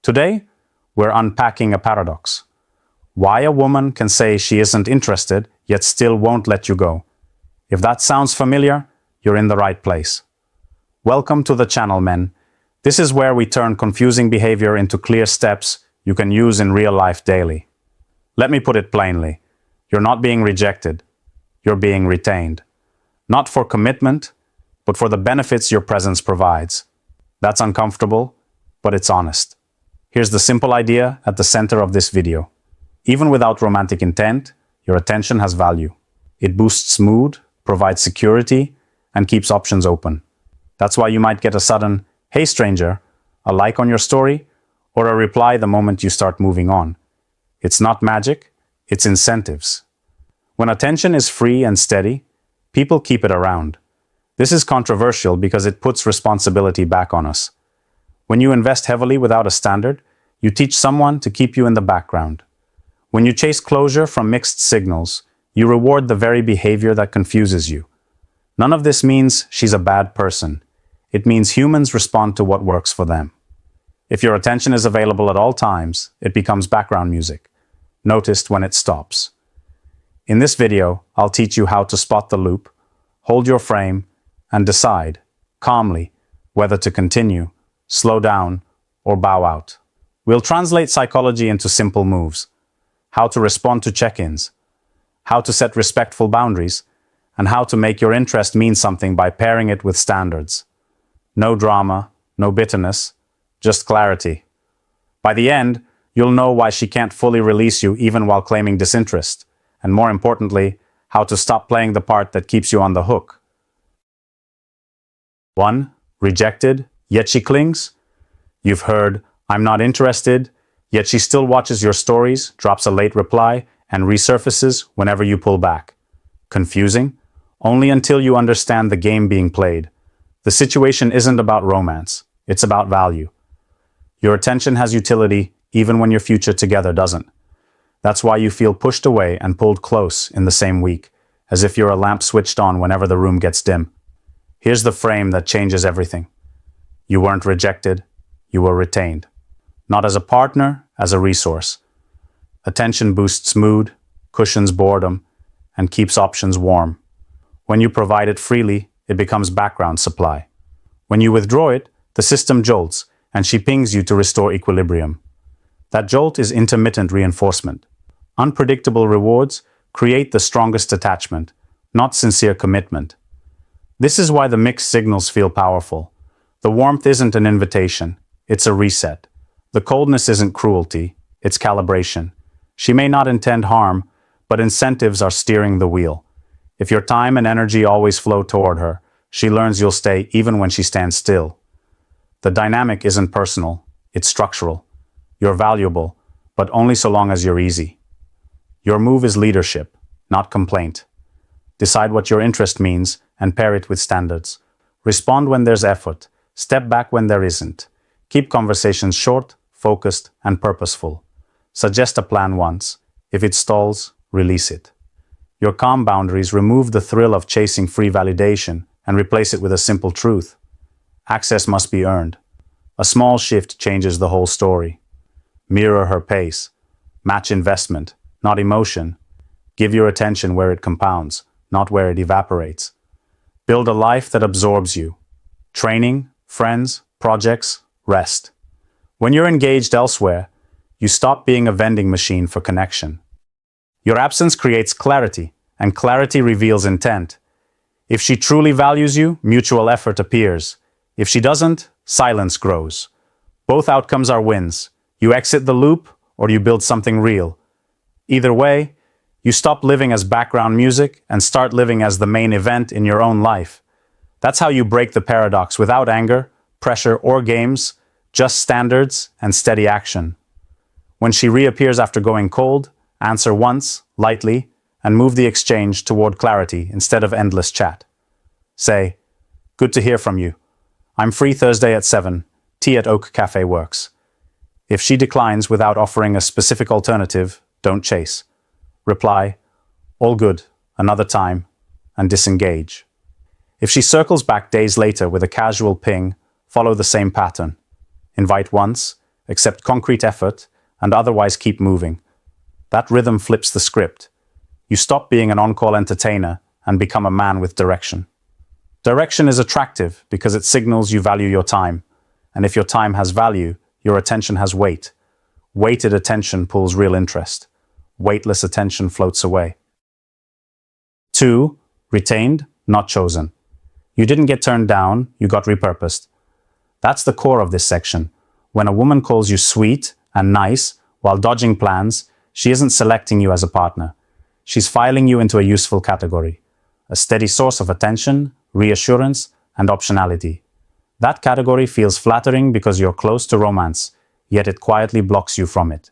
Today, we're unpacking a paradox. Why a woman can say she isn't interested, yet still won't let you go. If that sounds familiar, you're in the right place. Welcome to the channel, men. This is where we turn confusing behavior into clear steps you can use in real life daily. Let me put it plainly. You're not being rejected. You're being retained. Not for commitment, but for the benefits your presence provides. That's uncomfortable, but it's honest. Here's the simple idea at the center of this video. Even without romantic intent, your attention has value. It boosts mood, provides security, and keeps options open. That's why you might get a sudden, "Hey stranger," a like on your story, or a reply the moment you start moving on. It's not magic, it's incentives. When attention is free and steady, people keep it around. This is controversial because it puts responsibility back on us. When you invest heavily without a standard, you teach someone to keep you in the background. When you chase closure from mixed signals, you reward the very behavior that confuses you. None of this means she's a bad person. It means humans respond to what works for them. If your attention is available at all times, it becomes background music, noticed when it stops. In this video, I'll teach you how to spot the loop, hold your frame, and decide, calmly, whether to continue, slow down, or bow out. We'll translate psychology into simple moves: how to respond to check-ins, how to set respectful boundaries, and how to make your interest mean something by pairing it with standards. No drama, no bitterness, just clarity. By the end, you'll know why she can't fully release you even while claiming disinterest, and more importantly, how to stop playing the part that keeps you on the hook. 1. Rejected, yet she clings. You've heard, "I'm not interested," yet she still watches your stories, drops a late reply, and resurfaces whenever you pull back. Confusing? Only until you understand the game being played. The situation isn't about romance, it's about value. Your attention has utility even when your future together doesn't. That's why you feel pushed away and pulled close in the same week, as if you're a lamp switched on whenever the room gets dim. Here's the frame that changes everything. You weren't rejected, you were retained. Not as a partner, as a resource. Attention boosts mood, cushions boredom, and keeps options warm. When you provide it freely, it becomes background supply. When you withdraw it, the system jolts, and she pings you to restore equilibrium. That jolt is intermittent reinforcement. Unpredictable rewards create the strongest attachment, not sincere commitment. This is why the mixed signals feel powerful. The warmth isn't an invitation, it's a reset. The coldness isn't cruelty, it's calibration. She may not intend harm, but incentives are steering the wheel. If your time and energy always flow toward her, she learns you'll stay even when she stands still. The dynamic isn't personal, it's structural. You're valuable, but only so long as you're easy. Your move is leadership, not complaint. Decide what your interest means and pair it with standards. Respond when there's effort, step back when there isn't. Keep conversations short, focused, and purposeful. Suggest a plan once. If it stalls, release it. Your calm boundaries remove the thrill of chasing free validation and replace it with a simple truth. Access must be earned. A small shift changes the whole story. Mirror her pace. Match investment, not emotion. Give your attention where it compounds, not where it evaporates. Build a life that absorbs you. Training, friends, projects, rest. When you're engaged elsewhere, you stop being a vending machine for connection. Your absence creates clarity, and clarity reveals intent. If she truly values you, mutual effort appears. If she doesn't, silence grows. Both outcomes are wins. You exit the loop, or you build something real. Either way, you stop living as background music and start living as the main event in your own life. That's how you break the paradox without anger, pressure, or games, just standards and steady action. When she reappears after going cold, answer once, lightly, and move the exchange toward clarity instead of endless chat. Say, "Good to hear from you. I'm free Thursday at 7. Tea at Oak Cafe works." If she declines without offering a specific alternative, don't chase. Reply, "All good, another time," and disengage. If she circles back days later with a casual ping, follow the same pattern. Invite once, accept concrete effort, and otherwise keep moving. That rhythm flips the script. You stop being an on-call entertainer and become a man with direction. Direction is attractive because it signals you value your time. And if your time has value, your attention has weight. Weighted attention pulls real interest. Weightless attention floats away. 2. Retained, not chosen. You didn't get turned down, you got repurposed. That's the core of this section. When a woman calls you sweet and nice while dodging plans, she isn't selecting you as a partner. She's filing you into a useful category, a steady source of attention, reassurance, and optionality. That category feels flattering because you're close to romance, yet it quietly blocks you from it.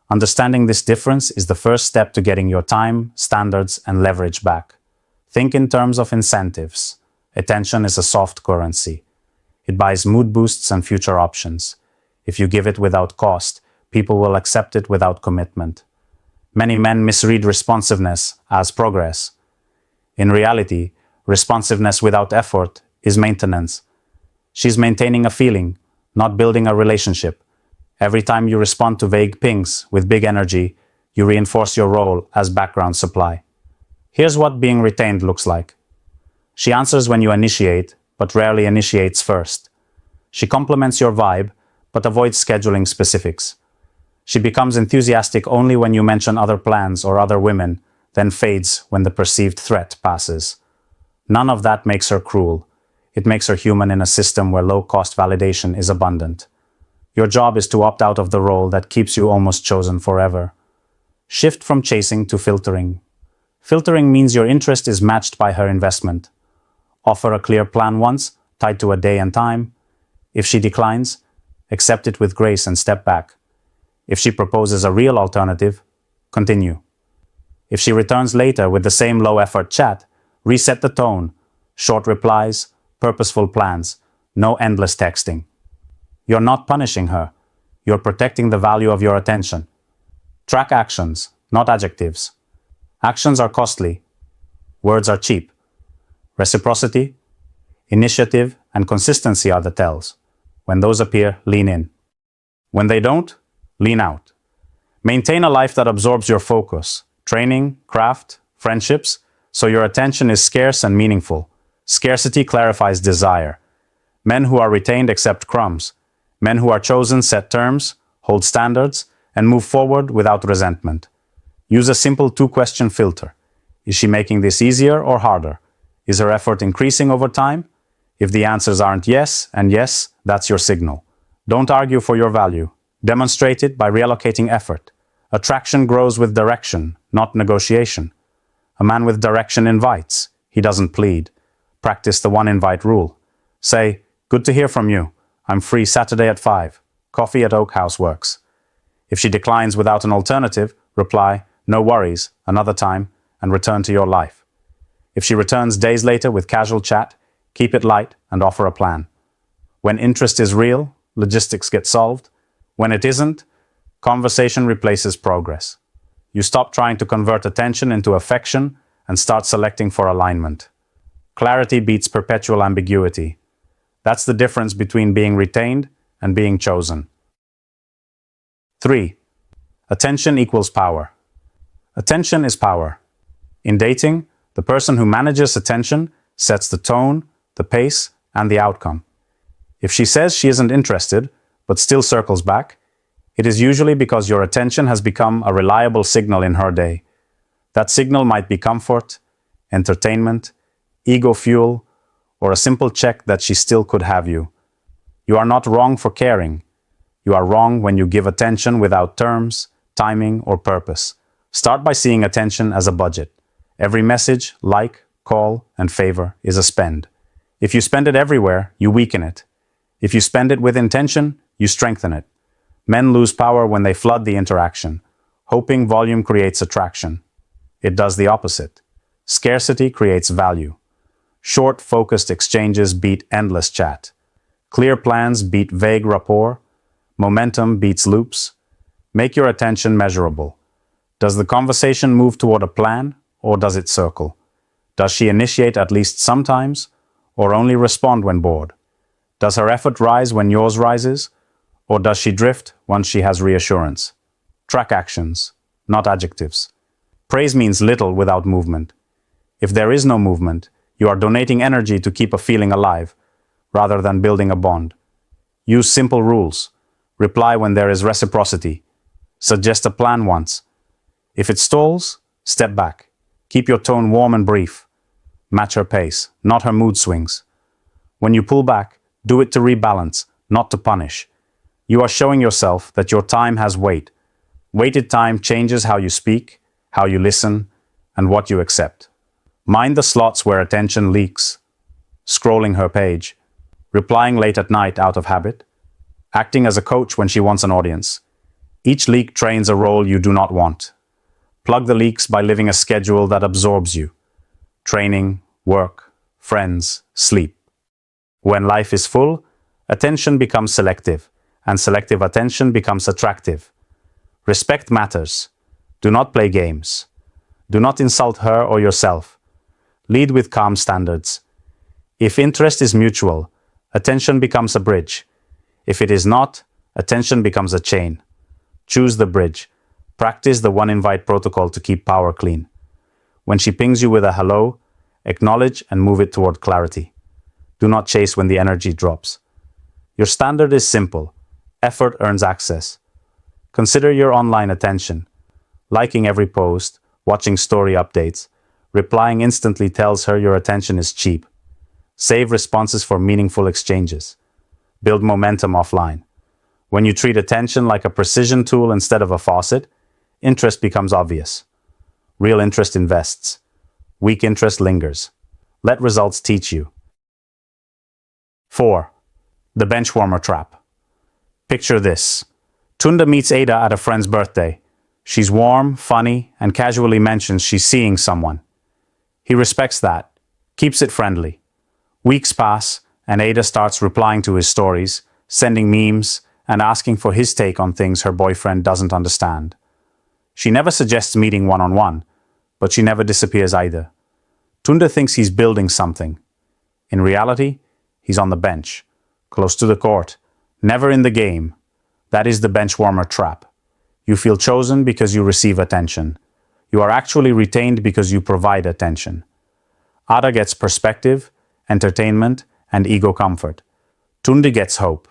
Understanding this difference is the first step to getting your time, standards, and leverage back. Think in terms of incentives. Attention is a soft currency. It buys mood boosts and future options. If you give it without cost, people will accept it without commitment. Many men misread responsiveness as progress. In reality, responsiveness without effort is maintenance. She's maintaining a feeling, not building a relationship. Every time you respond to vague pings with big energy, you reinforce your role as background supply. Here's what being retained looks like. She answers when you initiate, but rarely initiates first. She complements your vibe, but avoids scheduling specifics. She becomes enthusiastic only when you mention other plans or other women, then fades when the perceived threat passes. None of that makes her cruel. It makes her human in a system where low-cost validation is abundant. Your job is to opt out of the role that keeps you almost chosen forever. Shift from chasing to filtering. Filtering means your interest is matched by her investment. Offer a clear plan once, tied to a day and time. If she declines, accept it with grace and step back. If she proposes a real alternative, continue. If she returns later with the same low-effort chat, reset the tone. Short replies, purposeful plans, no endless texting. You're not punishing her. You're protecting the value of your attention. Track actions, not adjectives. Actions are costly. Words are cheap. Reciprocity, initiative, and consistency are the tells. When those appear, lean in. When they don't, lean out. Maintain a life that absorbs your focus, training, craft, friendships, so your attention is scarce and meaningful. Scarcity clarifies desire. Men who are retained accept crumbs. Men who are chosen set terms, hold standards, and move forward without resentment. Use a simple two-question filter. Is she making this easier or harder? Is her effort increasing over time? If the answers aren't yes and yes, that's your signal. Don't argue for your value. Demonstrate it by reallocating effort. Attraction grows with direction, not negotiation. A man with direction invites. He doesn't plead. Practice the one-invite rule. Say, "Good to hear from you. I'm free Saturday at 5. Coffee at Oak House works." If she declines without an alternative, reply, "No worries, another time," and return to your life. If she returns days later with casual chat, keep it light and offer a plan. When interest is real, logistics get solved. When it isn't, conversation replaces progress. You stop trying to convert attention into affection and start selecting for alignment. Clarity beats perpetual ambiguity. That's the difference between being retained and being chosen. 3. Attention equals power. Attention is power. In dating, the person who manages attention sets the tone, the pace, and the outcome. If she says she isn't interested, but still circles back, it is usually because your attention has become a reliable signal in her day. That signal might be comfort, entertainment, ego fuel, or a simple check that she still could have you. You are not wrong for caring. You are wrong when you give attention without terms, timing, or purpose. Start by seeing attention as a budget. Every message, like, call, and favor is a spend. If you spend it everywhere, you weaken it. If you spend it with intention, you strengthen it. Men lose power when they flood the interaction. Hoping volume creates attraction. It does the opposite. Scarcity creates value. Short, focused exchanges beat endless chat. Clear plans beat vague rapport. Momentum beats loops. Make your attention measurable. Does the conversation move toward a plan, or does it circle? Does she initiate at least sometimes, or only respond when bored? Does her effort rise when yours rises, Or does she drift once she has reassurance? Track actions, not adjectives. Praise means little without movement. If there is no movement, you are donating energy to keep a feeling alive, rather than building a bond. Use simple rules. Reply when there is reciprocity. Suggest a plan once. If it stalls, step back. Keep your tone warm and brief. Match her pace, not her mood swings. When you pull back, do it to rebalance, not to punish. You are showing yourself that your time has weight. Weighted time changes how you speak, how you listen, and what you accept. Mind the slots where attention leaks. Scrolling her page. Replying late at night out of habit. Acting as a coach when she wants an audience. Each leak trains a role you do not want. Plug the leaks by living a schedule that absorbs you. Training, work, friends, sleep. When life is full, attention becomes selective, and selective attention becomes attractive. Respect matters. Do not play games. Do not insult her or yourself. Lead with calm standards. If interest is mutual, attention becomes a bridge. If it is not, attention becomes a chain. Choose the bridge. Practice the one invite protocol to keep power clean. When she pings you with a hello, acknowledge and move it toward clarity. Do not chase when the energy drops. Your standard is simple. Effort earns access. Consider your online attention. Liking every post, watching story updates, replying instantly tells her your attention is cheap. Save responses for meaningful exchanges. Build momentum offline. When you treat attention like a precision tool instead of a faucet, interest becomes obvious. Real interest invests. Weak interest lingers. Let results teach you. 4. The Benchwarmer Trap. Picture this. Tunda meets Ada at a friend's birthday. She's warm, funny, and casually mentions she's seeing someone. He respects that, keeps it friendly. Weeks pass, and Ada starts replying to his stories, sending memes, and asking for his take on things her boyfriend doesn't understand. She never suggests meeting one-on-one, but she never disappears either. Tunda thinks he's building something. In reality, he's on the bench, close to the court, never in the game. That is the benchwarmer trap. You feel chosen because you receive attention. You are actually retained because you provide attention. Ada gets perspective, entertainment, and ego comfort. Tunda gets hope.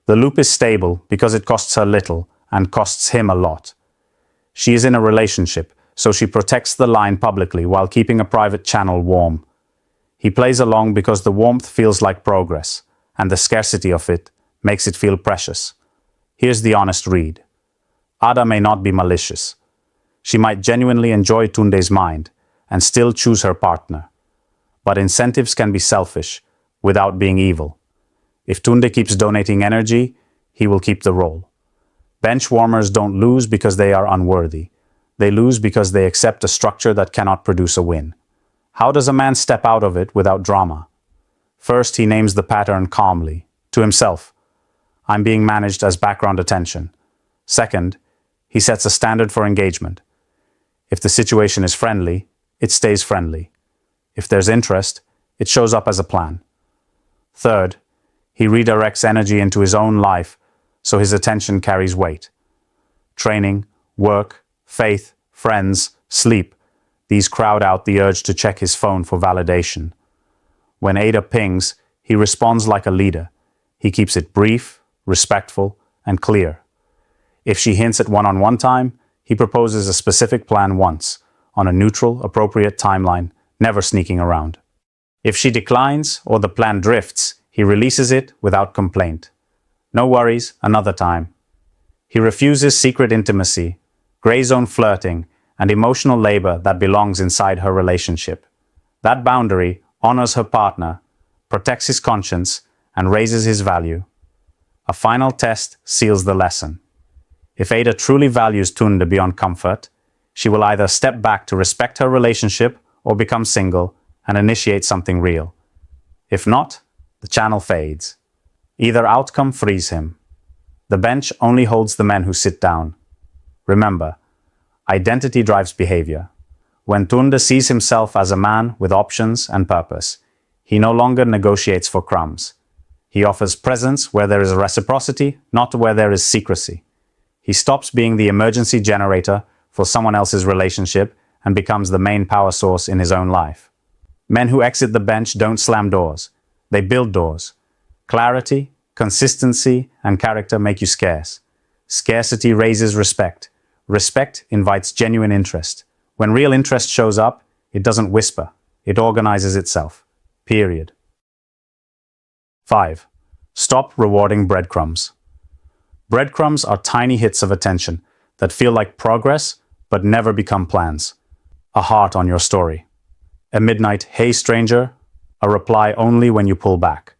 The loop is stable because it costs her little and costs him a lot. She is in a relationship, so she protects the line publicly while keeping a private channel warm. He plays along because the warmth feels like progress, and the scarcity of it makes it feel precious. Here's the honest read. Ada may not be malicious. She might genuinely enjoy Tunde's mind and still choose her partner. But incentives can be selfish without being evil. If Tunde keeps donating energy, he will keep the role. Bench warmers don't lose because they are unworthy. They lose because they accept a structure that cannot produce a win. How does a man step out of it without drama? First, he names the pattern calmly, to himself. I'm being managed as background attention. Second, he sets a standard for engagement. If the situation is friendly, it stays friendly. If there's interest, it shows up as a plan. Third, he redirects energy into his own life so his attention carries weight. Training, work, faith, friends, sleep, these crowd out the urge to check his phone for validation. When Ada pings, he responds like a leader. He keeps it brief, respectful, and clear. If she hints at one-on-one time, he proposes a specific plan once, on a neutral, appropriate timeline, never sneaking around. If she declines or the plan drifts, he releases it without complaint. No worries, another time. He refuses secret intimacy, gray zone flirting, and emotional labor that belongs inside her relationship. That boundary honors her partner, protects his conscience, and raises his value. A final test seals the lesson. If Ada truly values Tunda beyond comfort, she will either step back to respect her relationship or become single and initiate something real. If not, the channel fades. Either outcome frees him. The bench only holds the men who sit down. Remember, identity drives behavior. When Tunda sees himself as a man with options and purpose, he no longer negotiates for crumbs. He offers presence where there is reciprocity, not where there is secrecy. He stops being the emergency generator for someone else's relationship and becomes the main power source in his own life. Men who exit the bench don't slam doors. They build doors. Clarity, consistency, and character make you scarce. Scarcity raises respect. Respect invites genuine interest. When real interest shows up, it doesn't whisper. It organizes itself. Period. 5. Stop rewarding breadcrumbs. Breadcrumbs are tiny hits of attention that feel like progress but never become plans. A heart on your story. A midnight, "Hey stranger," a reply only when you pull back.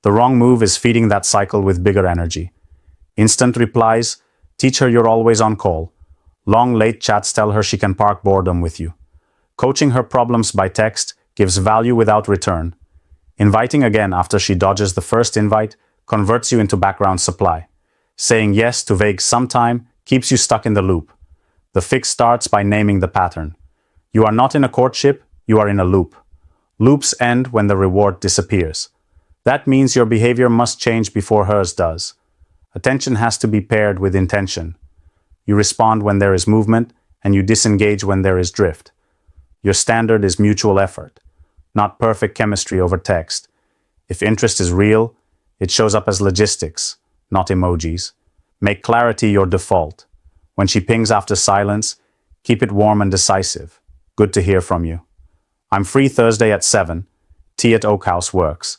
The wrong move is feeding that cycle with bigger energy. Instant replies teach her you're always on call. Long late chats tell her she can park boredom with you. Coaching her problems by text gives value without return. Inviting again after she dodges the first invite converts you into background supply. Saying yes to vague sometime keeps you stuck in the loop. The fix starts by naming the pattern. You are not in a courtship, you are in a loop. Loops end when the reward disappears. That means your behavior must change before hers does. Attention has to be paired with intention. You respond when there is movement, and you disengage when there is drift. Your standard is mutual effort, not perfect chemistry over text. If interest is real, it shows up as logistics, not emojis. Make clarity your default. When she pings after silence, keep it warm and decisive. Good to hear from you. I'm free Thursday at 7. Tea at Oak House works.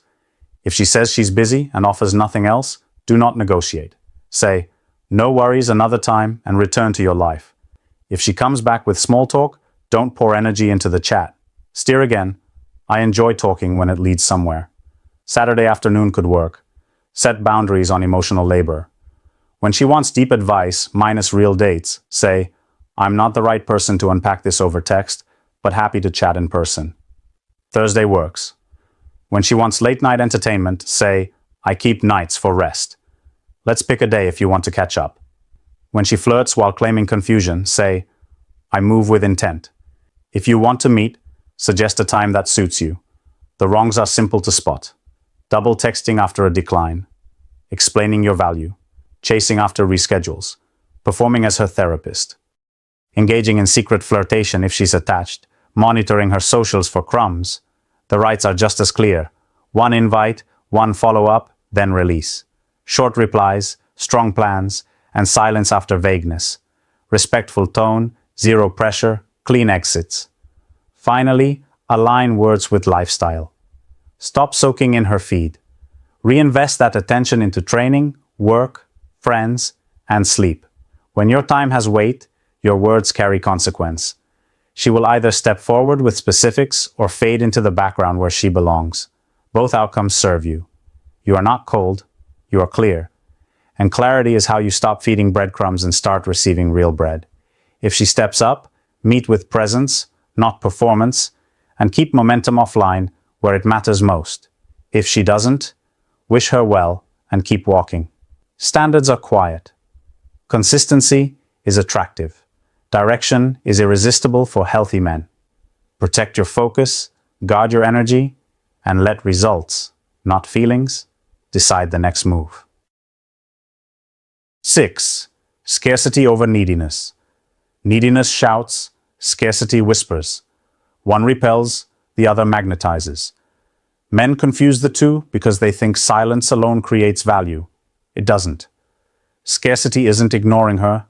If she says she's busy and offers nothing else, do not negotiate. Say, "No worries, another time," and return to your life. If she comes back with small talk, don't pour energy into the chat. Steer again. I enjoy talking when it leads somewhere. Saturday afternoon could work. Set boundaries on emotional labor. When she wants deep advice, minus real dates, say, "I'm not the right person to unpack this over text, but happy to chat in person." Thursday works. When she wants late night entertainment, say, "I keep nights for rest. Let's pick a day if you want to catch up." When she flirts while claiming confusion, say, "I move with intent. If you want to meet, suggest a time that suits you." The wrongs are simple to spot. Double texting after a decline. Explaining your value. Chasing after reschedules. Performing as her therapist. Engaging in secret flirtation if she's attached. Monitoring her socials for crumbs. The rights are just as clear. One invite, one follow-up, then release. Short replies, strong plans, and silence after vagueness. Respectful tone, zero pressure, clean exits. Finally, align words with lifestyle. Stop soaking in her feed. Reinvest that attention into training, work, friends, and sleep. When your time has weight, your words carry consequence. She will either step forward with specifics or fade into the background where she belongs. Both outcomes serve you. You are not cold, you are clear. And clarity is how you stop feeding breadcrumbs and start receiving real bread. If she steps up, meet with presence, not performance, and keep momentum offline where it matters most. If she doesn't, wish her well and keep walking. Standards are quiet. Consistency is attractive. Direction is irresistible for healthy men. Protect your focus, guard your energy, and let results, not feelings, decide the next move. 6. Scarcity over neediness. Neediness shouts, scarcity whispers. One repels, the other magnetizes. Men confuse the two because they think silence alone creates value. It doesn't. Scarcity isn't ignoring her.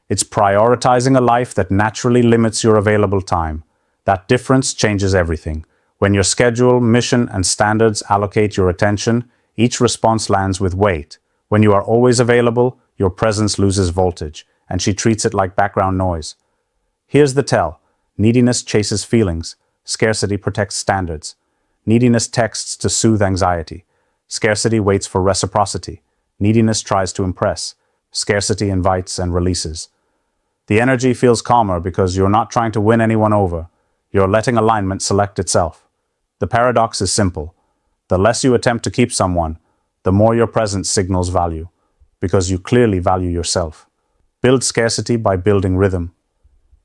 It's prioritizing a life that naturally limits your available time. That difference changes everything. When your schedule, mission, and standards allocate your attention, each response lands with weight. When you are always available, your presence loses voltage, and she treats it like background noise. Here's the tell. Neediness chases feelings. Scarcity protects standards. Neediness texts to soothe anxiety. Scarcity waits for reciprocity. Neediness tries to impress. Scarcity invites and releases. The energy feels calmer because you're not trying to win anyone over. You're letting alignment select itself. The paradox is simple. The less you attempt to keep someone, the more your presence signals value, because you clearly value yourself. Build scarcity by building rhythm.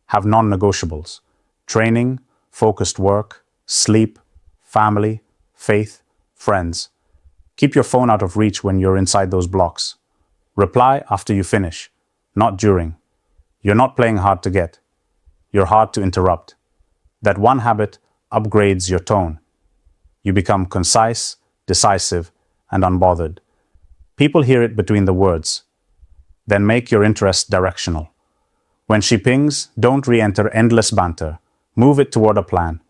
Have non-negotiables. Training, focused work, sleep, family, faith, friends. Keep your phone out of reach when you're inside those blocks. Reply after you finish, not during. You're not playing hard to get. You're hard to interrupt. That one habit upgrades your tone. You become concise, decisive, and unbothered. People hear it between the words. Then make your interest directional. When she pings, don't re-enter endless banter. Move it toward a plan.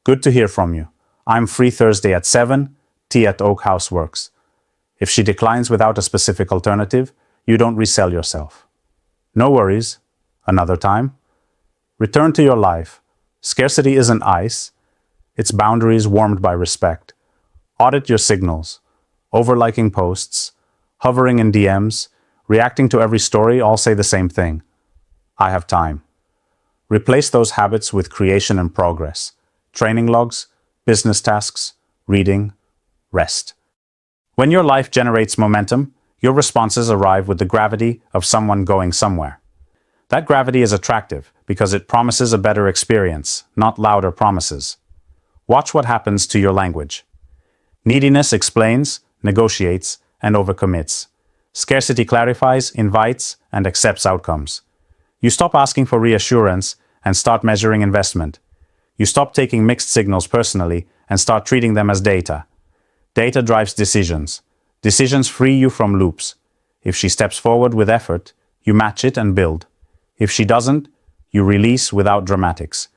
Good to hear from you. I'm free Thursday at 7, tea at Oak House works. If she declines without a specific alternative, you don't resell yourself. No worries. Another time. Return to your life. Scarcity isn't ice. It's boundaries warmed by respect. Audit your signals. Overliking posts, hovering in DMs, reacting to every story all say the same thing. I have time. Replace those habits with creation and progress. Training logs, business tasks, reading, rest. When your life generates momentum, your responses arrive with the gravity of someone going somewhere. That gravity is attractive because it promises a better experience, not louder promises. Watch what happens to your language. Neediness explains, negotiates, and overcommits. Scarcity clarifies, invites, and accepts outcomes. You stop asking for reassurance and start measuring investment. You stop taking mixed signals personally and start treating them as data. Data drives decisions. Decisions free you from loops. If she steps forward with effort, you match it and build. If she doesn't, you release without dramatics.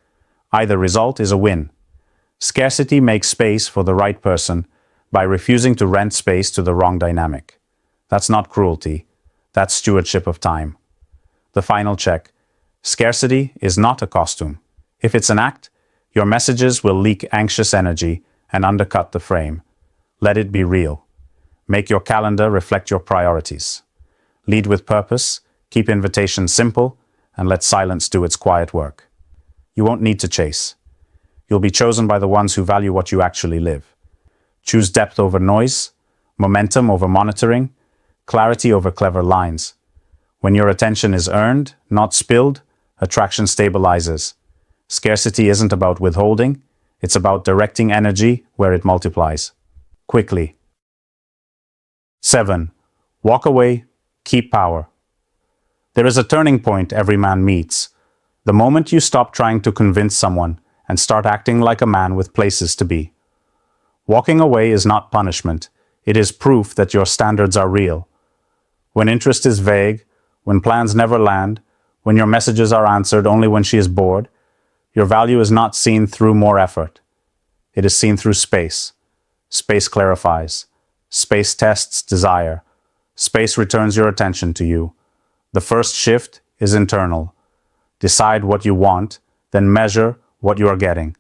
Either result is a win. Scarcity makes space for the right person by refusing to rent space to the wrong dynamic. That's not cruelty. That's stewardship of time. The final check. Scarcity is not a costume. If it's an act, your messages will leak anxious energy and undercut the frame. Let it be real. Make your calendar reflect your priorities. Lead with purpose, keep invitations simple, and let silence do its quiet work. You won't need to chase. You'll be chosen by the ones who value what you actually live. Choose depth over noise, momentum over monitoring, clarity over clever lines. When your attention is earned, not spilled, attraction stabilizes. Scarcity isn't about withholding, it's about directing energy where it multiplies. Quickly. 7. Walk away, keep power. There is a turning point every man meets. The moment you stop trying to convince someone and start acting like a man with places to be. Walking away is not punishment. It is proof that your standards are real. When interest is vague, when plans never land, when your messages are answered only when she is bored, your value is not seen through more effort. It is seen through space. Space clarifies. Space tests desire. Space returns your attention to you. The first shift is internal. Decide what you want, then measure what you are getting.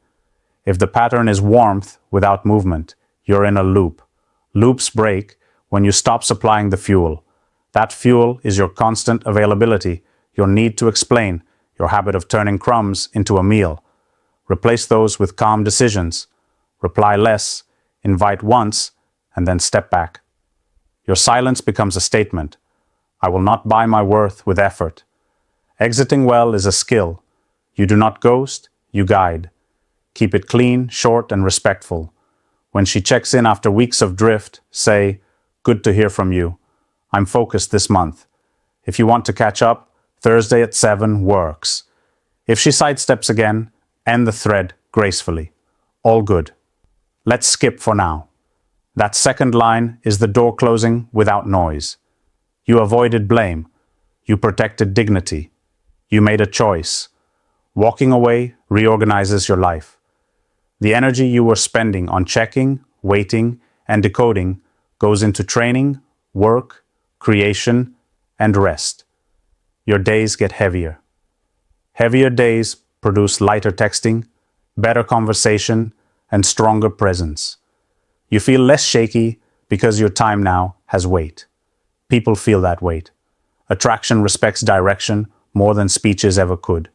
If the pattern is warmth without movement, you're in a loop. Loops break when you stop supplying the fuel. That fuel is your constant availability, your need to explain, your habit of turning crumbs into a meal. Replace those with calm decisions. Reply less, invite once, and then step back. Your silence becomes a statement. I will not buy my worth with effort. Exiting well is a skill. You do not ghost, you guide. Keep it clean, short, and respectful. When she checks in after weeks of drift, say, "Good to hear from you. I'm focused this month. If you want to catch up, Thursday at 7 works." If she sidesteps again, end the thread gracefully. All good. Let's skip for now. That second line is the door closing without noise. You avoided blame. You protected dignity. You made a choice. Walking away reorganizes your life. The energy you were spending on checking, waiting, and decoding goes into training, work, creation, and rest. Your days get heavier. Heavier days produce lighter texting, better conversation, and stronger presence. You feel less shaky because your time now has weight. People feel that weight. Attraction respects direction more than speeches ever could.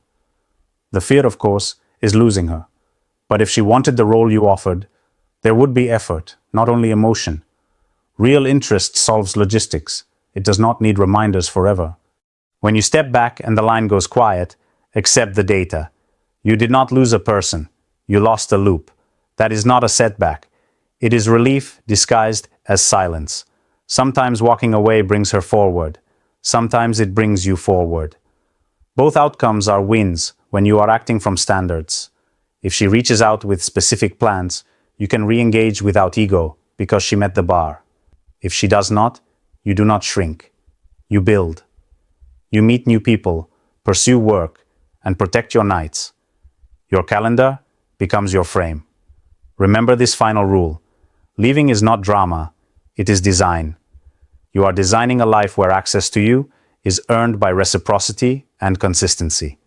The fear, of course, is losing her. But if she wanted the role you offered, there would be effort, not only emotion. Real interest solves logistics. It does not need reminders forever. When you step back and the line goes quiet, accept the data. You did not lose a person. You lost a loop. That is not a setback. It is relief disguised as silence. Sometimes walking away brings her forward. Sometimes it brings you forward. Both outcomes are wins when you are acting from standards. If she reaches out with specific plans, you can re-engage without ego because she met the bar. If she does not, you do not shrink. You build. You meet new people, pursue work, and protect your nights. Your calendar becomes your frame. Remember this final rule. Leaving is not drama, it is design. You are designing a life where access to you is earned by reciprocity and consistency.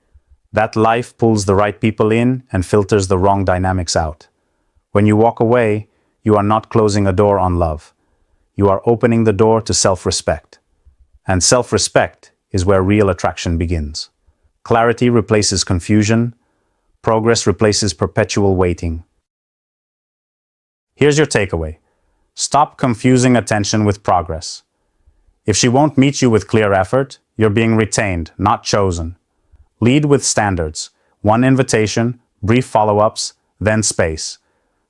That life pulls the right people in and filters the wrong dynamics out. When you walk away, you are not closing a door on love. You are opening the door to self-respect. And self-respect is where real attraction begins. Clarity replaces confusion. Progress replaces perpetual waiting. Here's your takeaway. Stop confusing attention with progress. If she won't meet you with clear effort, you're being retained, not chosen. Lead with standards. One invitation, brief follow-ups, then space.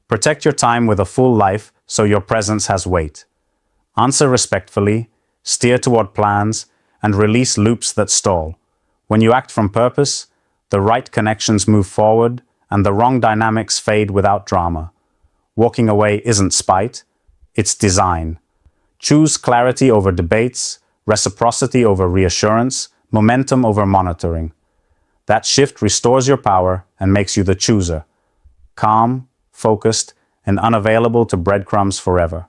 Protect your time with a full life so your presence has weight. Answer respectfully, steer toward plans, and release loops that stall. When you act from purpose, the right connections move forward and the wrong dynamics fade without drama. Walking away isn't spite, it's design. Choose clarity over debates, reciprocity over reassurance, momentum over monitoring. That shift restores your power and makes you the chooser. Calm, focused, and unavailable to breadcrumbs forever.